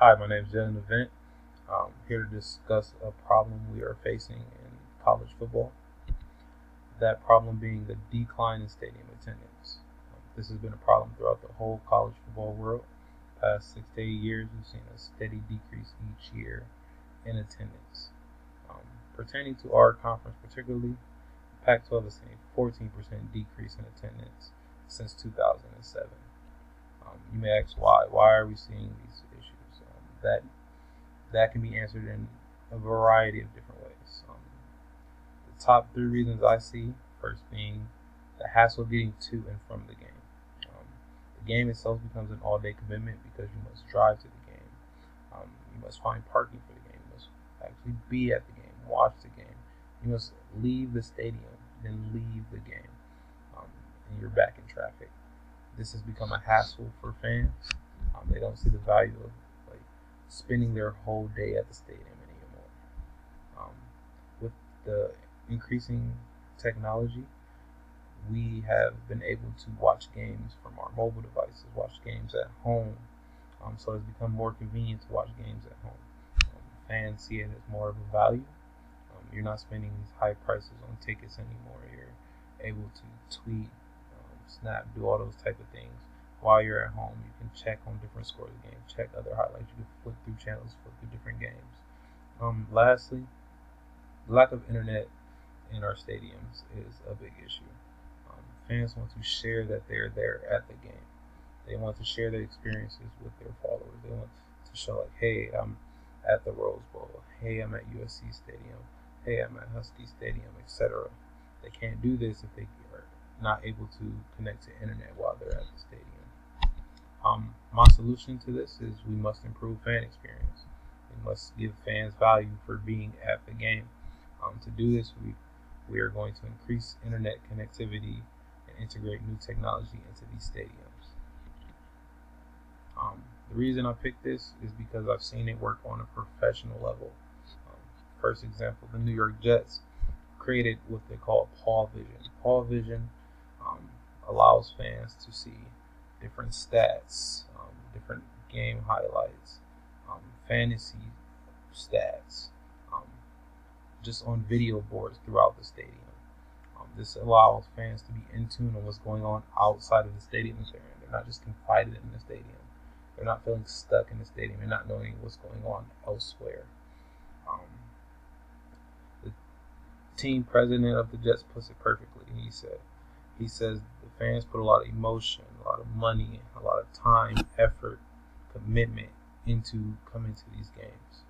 Hi, my name is Jen Event. I'm here to discuss a problem we are facing in college football. That problem being the decline in stadium attendance. This has been a problem throughout the whole college football world. Past 6 to 8 years, we've seen a steady decrease each year in attendance. Um, Pertaining to our conference, particularly, Pac-12 has seen a 14% decrease in attendance since 2007. You may ask why. Why are we seeing these issues? That can be answered in a variety of different ways. The top three reasons I see: first being the hassle of getting to and from the game. Um, the game itself becomes an all-day commitment because you must drive to the game. You must find parking for the game. You must actually be at the game, watch the game. You must leave the stadium, then leave the game, um, and you're back in traffic. This has become a hassle for fans. They don't see the value of like spending their whole day at the stadium anymore. Um, with the increasing technology, we have been able to watch games from our mobile devices, watch games at home. So it's become more convenient to watch games at home. Fans see it as more of a value. You're not spending these high prices on tickets anymore. You're able to tweet, snap, do all those type of things while you're at home. You can check on different scores of games, check other highlights. You can flip through channels, flip through different games. Lastly, the lack of internet in our stadiums is a big issue. Fans want to share that they're there at the game. They want to share their experiences with their followers. They want to show like, hey, I'm at the Rose Bowl. Hey, I'm at USC Stadium. Hey, I'm at Husky Stadium, etc. They can't do this if they are not able to connect to internet while they're at the stadium. My solution to this is we must improve fan experience. We must give fans value for being at the game. To do this, we are going to increase internet connectivity and integrate new technology into these stadiums. The reason I picked this is because I've seen it work on a professional level. Um, First example, the New York Jets created what they call Paul Vision. Paul Vision um, allows fans to see different stats, different game highlights, fantasy stats, um, just on video boards throughout the stadium. This allows fans to be in tune on what's going on outside of the stadium they're not just confined in the stadium. They're not feeling stuck in the stadium. They're not knowing what's going on elsewhere. Um, the team president of the Jets puts it perfectly. He says the fans put a lot of emotion, a lot of money, a lot of time, effort, commitment into coming to these games.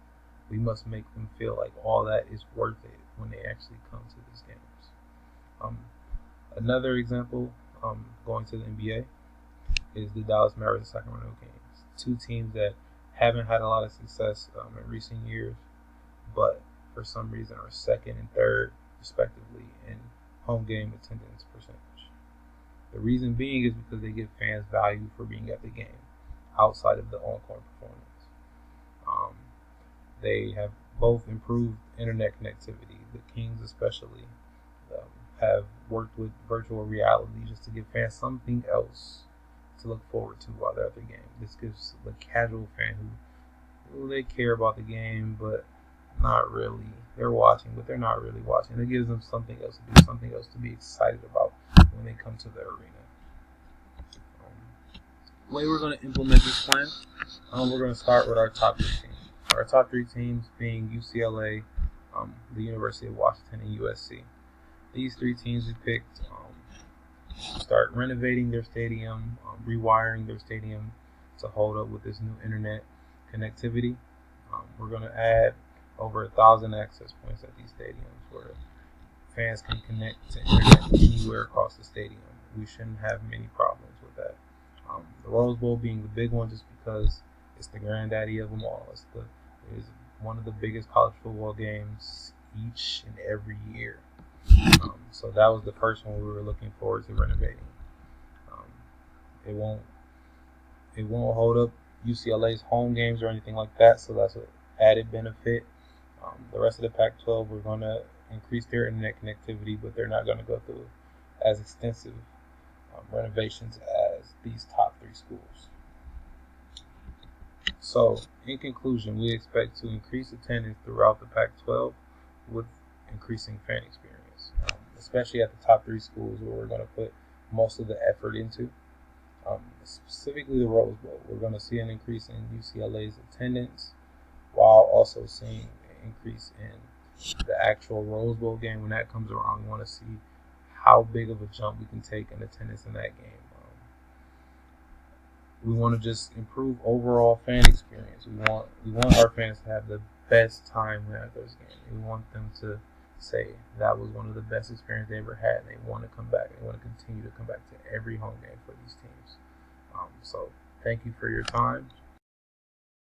We must make them feel like all that is worth it when they actually come to these games. Um, Another example, going to the NBA, is the Dallas Mavericks and Sacramento Kings. Two teams that haven't had a lot of success in recent years, but for some reason are second and third, respectively, in home game attendance percentage. The reason being is because they give fans value for being at the game outside of the on-court performance. Um, they have both improved internet connectivity. The Kings, especially, um, have worked with virtual reality just to give fans something else to look forward to while they're at the game. This gives the casual fan who they care about the game, but not really. They're watching, but they're not really watching. It gives them something else to do, something else to be excited about when they come to the arena. The way we're going to implement this plan, we're going to start with our top three teams. Our top three teams being UCLA, the University of Washington, and USC. These three teams we picked start renovating their stadium, rewiring their stadium to hold up with this new internet connectivity. We're going to add over 1,000 access points at these stadiums where fans can connect to internet anywhere across the stadium. We shouldn't have many problems with that. The Rose Bowl being the big one just because it's the granddaddy of them all. It is one of the biggest college football games each and every year. So that was the first one we were looking forward to renovating. Um, it won't hold up UCLA's home games or anything like that, so that's an added benefit. The rest of the Pac-12, we're going to increase their internet connectivity, but they're not going to go through as extensive renovations as these top three schools. So, in conclusion, we expect to increase attendance throughout the Pac-12 with increasing fan experience, especially at the top three schools where we're going to put most of the effort into. Specifically, the Rose Bowl. We're going to see an increase in UCLA's attendance while also seeing an increase in the actual Rose Bowl game. When that comes around, we want to see how big of a jump we can take in attendance in that game. We want to just improve overall fan experience. We want our fans to have the best time at those games. We want them to say that was one of the best experiences they ever had, and they want to come back. They want to continue to come back to every home game for these teams. So thank you for your time.